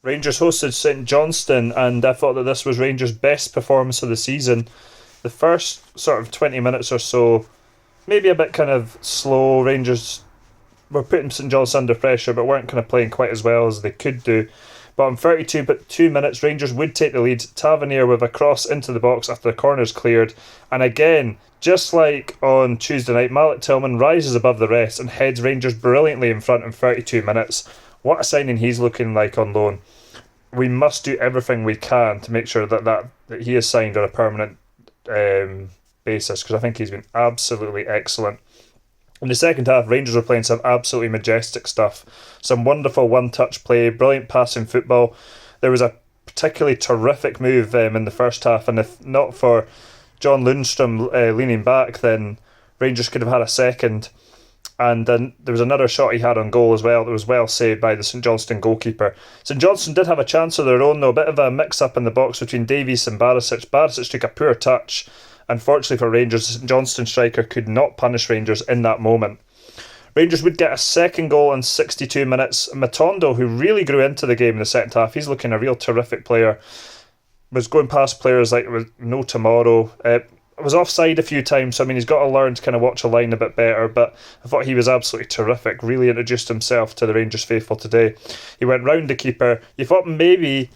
Rangers hosted St Johnstone, and I thought that this was Rangers' best performance of the season. The first sort of 20 minutes or so, maybe a bit kind of slow. Rangers were putting St Johnstone under pressure, but weren't kind of playing quite as well as they could do. But on 32 minutes, Rangers would take the lead. Tavernier with a cross into the box after the corner's cleared. And again, just like on Tuesday night, Malik Tillman rises above the rest and heads Rangers brilliantly in front in 32 minutes. What a signing he's looking like on loan. We must do everything we can to make sure that he is signed on a permanent basis, because I think he's been absolutely excellent. In the second half, Rangers were playing some absolutely majestic stuff. Some wonderful one-touch play, brilliant passing football. There was a particularly terrific move in the first half, and if not for John Lundstrom leaning back, then Rangers could have had a second. And then there was another shot he had on goal as well that was well saved by the St Johnstone goalkeeper. St Johnstone did have a chance of their own, though. A bit of a mix-up in the box between Davies and Barisic. Barisic took a poor touch. Unfortunately for Rangers, the St Johnstone striker could not punish Rangers in that moment. Rangers would get a second goal in 62 minutes. Matondo, who really grew into the game in the second half, he's looking a real terrific player, was going past players like it was no tomorrow. Was offside a few times, so I mean he's got to learn to kind of watch a line a bit better, but I thought he was absolutely terrific. Really introduced himself to the Rangers faithful today. He went round the keeper. You thought maybe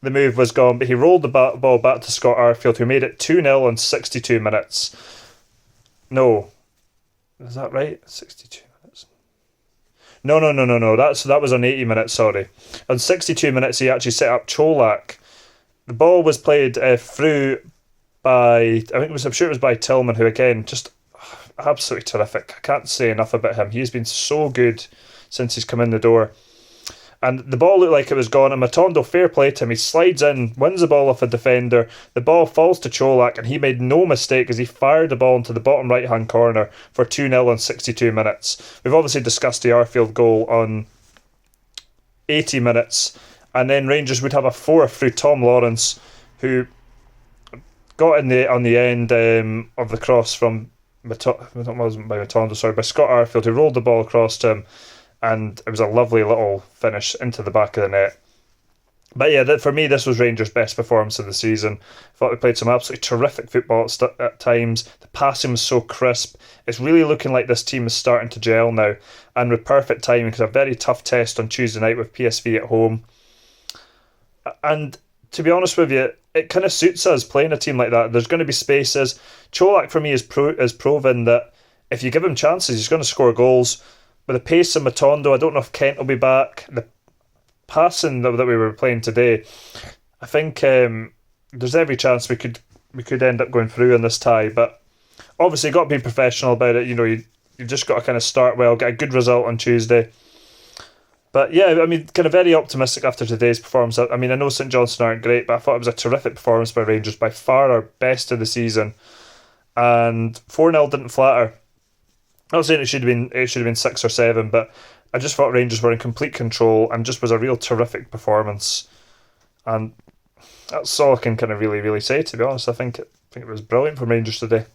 the move was gone, but he rolled the ball back to Scott Arfield, who made it 2-0 in 62 minutes. No. Is that right? 62 minutes. No. That was on 80 minutes, sorry. On 62 minutes, he actually set up Cholak. The ball was played through by, I'm sure it was by Tillman, who again, just absolutely terrific. I can't say enough about him. He's been so good since he's come in the door. And the ball looked like it was gone, and Matondo, fair play to him, he slides in, wins the ball off a defender, the ball falls to Cholak, and he made no mistake as he fired the ball into the bottom right hand corner for 2-0 in 62 minutes. We've obviously discussed the Arfield goal on 80 minutes, and then Rangers would have a fourth through Tom Lawrence, who got on the end of the cross from by Scott Arfield, who rolled the ball across to him, and it was a lovely little finish into the back of the net. But yeah, for me, this was Rangers' best performance of the season. I thought they played some absolutely terrific football at times. The passing was so crisp. It's really looking like this team is starting to gel now, and with perfect timing, because a very tough test on Tuesday night with PSV at home. And to be honest with you, it kind of suits us playing a team like that. There's going to be spaces. Cholak, for me, is proven that if you give him chances, he's going to score goals. With the pace of Matondo, I don't know if Kent will be back. The passing that we were playing today, I think there's every chance we could end up going through in this tie. But obviously, you've got to be professional about it. You know, you've just got to kind of start well, get a good result on Tuesday. But yeah, I mean, kind of very optimistic after today's performance. I mean, I know St Johnstone aren't great, but I thought it was a terrific performance by Rangers, by far our best of the season. And 4-0 didn't flatter. I'm not saying it should have been 6 or 7, but I just thought Rangers were in complete control and just was a real terrific performance. And that's all I can kind of really say, to be honest. I think it was brilliant from Rangers today.